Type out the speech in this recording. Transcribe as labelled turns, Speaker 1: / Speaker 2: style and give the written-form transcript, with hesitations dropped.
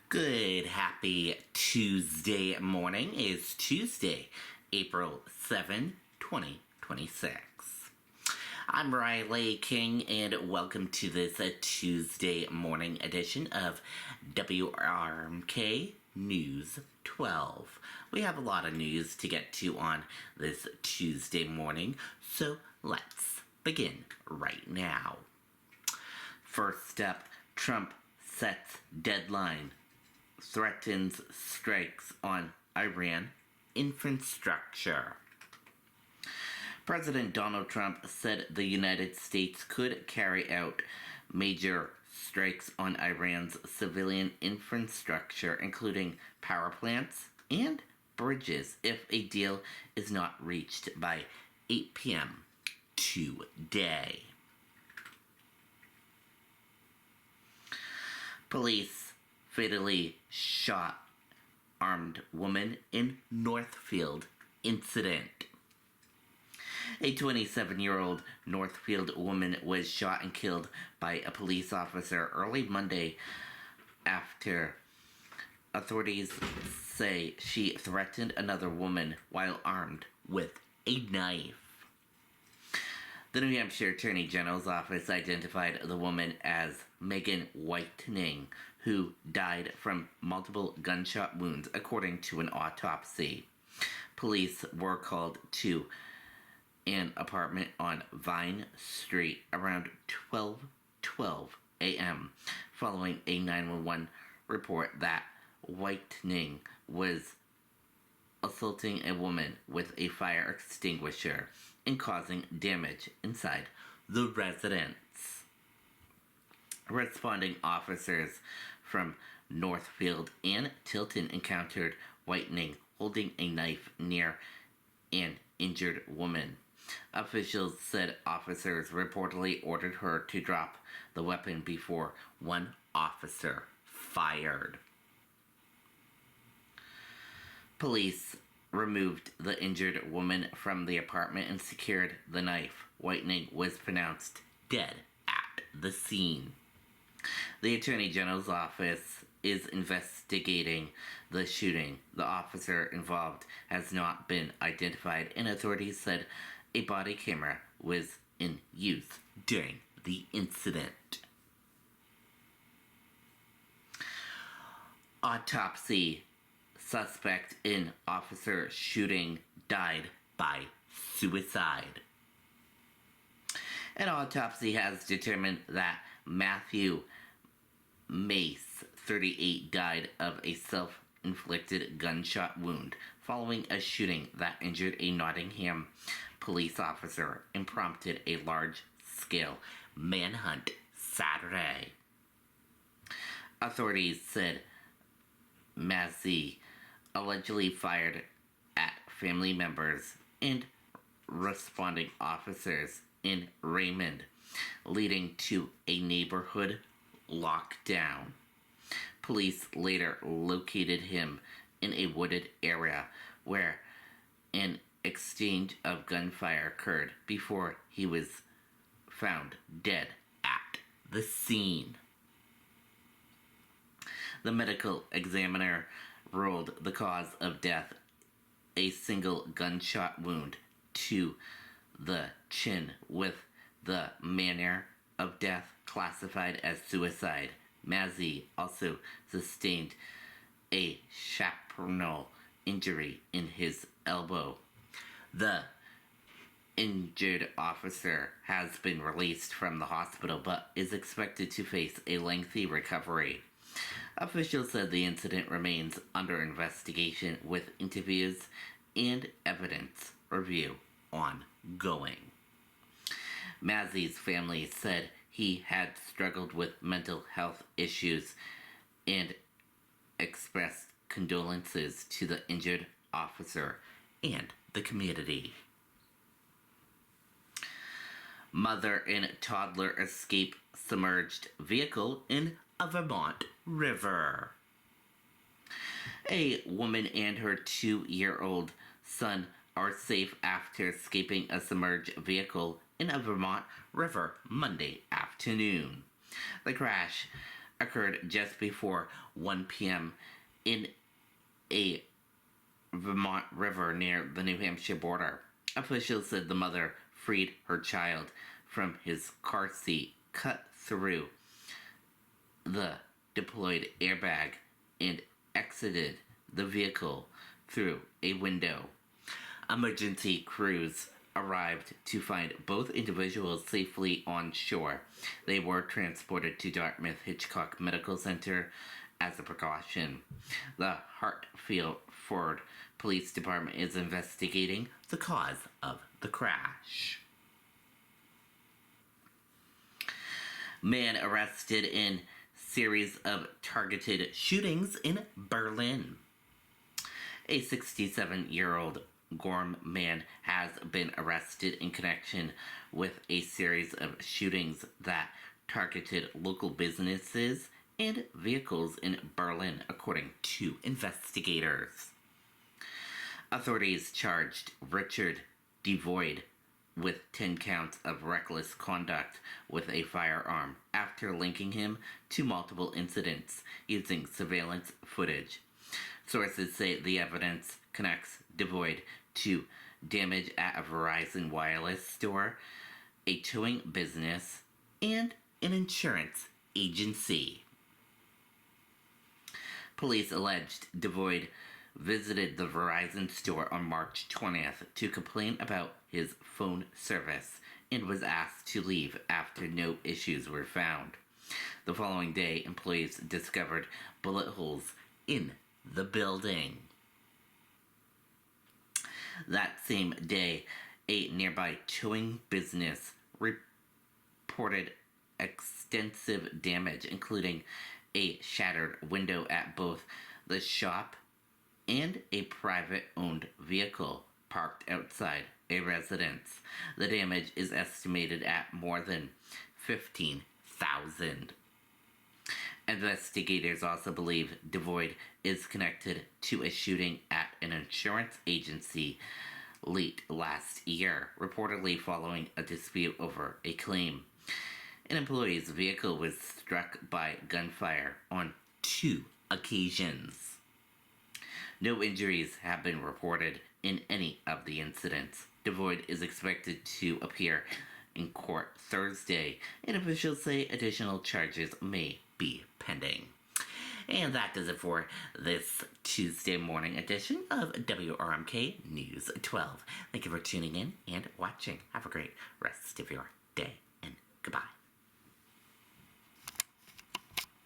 Speaker 1: Good, happy Tuesday morning. Is Tuesday, April 7, 2026. I'm Riley King, and welcome to this Tuesday morning edition of WRMK News 12. We have a lot of news to get to on this Tuesday morning, so let's begin right now. First up, Trump sets deadline, threatens strikes on Iran infrastructure. President Donald Trump said the United States could carry out major strikes on Iran's civilian infrastructure, including power plants and bridges, if a deal is not reached by 8 p.m. today. Police fatally shot armed woman in Northfield incident. A 27-year-old Northfield woman was shot and killed by a police officer early Monday after authorities say she threatened another woman while armed with a knife. The New Hampshire Attorney General's office identified the woman as Megan Whitening, who died from multiple gunshot wounds, according to an autopsy. Police were called to an apartment on Vine Street around 12:12 a.m. following a 911 report that Whitening was assaulting a woman with a fire extinguisher and causing damage inside the residence. Responding officers from Northfield and Tilton encountered Whitening holding a knife near an injured woman. Officials said officers reportedly ordered her to drop the weapon before one officer fired. Police removed the injured woman from the apartment and secured the knife. Whitening was pronounced dead at the scene. The Attorney General's office is investigating the shooting. The officer involved has not been identified, and authorities said a body camera was in use during the incident. Autopsy: suspect in officer shooting died by suicide. An autopsy has determined that Matthew Mace, 38, died of a self-inflicted gunshot wound following a shooting that injured a Nottingham police officer and prompted a large-scale manhunt Saturday. Authorities said Massey allegedly fired at family members and responding officers in Raymond, leading to a neighborhood lockdown. Police later located him in a wooded area where an exchange of gunfire occurred before he was found dead at the scene. The medical examiner ruled the cause of death a single gunshot wound to the chin, with the manner of death classified as suicide. Massey also sustained a shrapnel injury in his elbow. The injured officer has been released from the hospital but is expected to face a lengthy recovery. Officials said the incident remains under investigation, with interviews and evidence review ongoing. Massey's family said he had struggled with mental health issues and expressed condolences to the injured officer and the community. Mother and toddler escape submerged vehicle in a Vermont river. A woman and her 2-year-old son are safe after escaping a submerged vehicle in a Vermont river Monday afternoon. The crash occurred just before 1 p.m. in a Vermont river near the New Hampshire border. Officials said the mother freed her child from his car seat, cut through the deployed airbag, and exited the vehicle through a window. Emergency crews arrived to find both individuals safely on shore. They were transported to Dartmouth Hitchcock Medical Center as a precaution. The Hartford Police Department is investigating the cause of the crash. Man arrested in series of targeted shootings in Berlin. A 67-year-old Gorm man has been arrested in connection with a series of shootings that targeted local businesses and vehicles in Berlin, according to investigators. Authorities charged Richard Devoid with 10 counts of reckless conduct with a firearm after linking him to multiple incidents using surveillance footage. Sources say the evidence connects Devoid to damage at a Verizon wireless store, a towing business, and an insurance agency. Police alleged Devoid visited the Verizon store on March 20th to complain about his phone service and was asked to leave after no issues were found. The following day, employees discovered bullet holes in the building. That same day, a nearby towing business reported extensive damage, including a shattered window at both the shop and a private-owned vehicle parked outside a residence. The damage is estimated at more than $15,000. Investigators also believe Devoid is connected to a shooting at an insurance agency late last year, reportedly following a dispute over a claim. An employee's vehicle was struck by gunfire on 2 occasions. No injuries have been reported in any of the incidents. Devoid is expected to appear in court Thursday, and officials say additional charges may be pending. And that does it for this Tuesday morning edition of WRMK News 12. Thank you for tuning in and watching. Have a great rest of your day, and goodbye.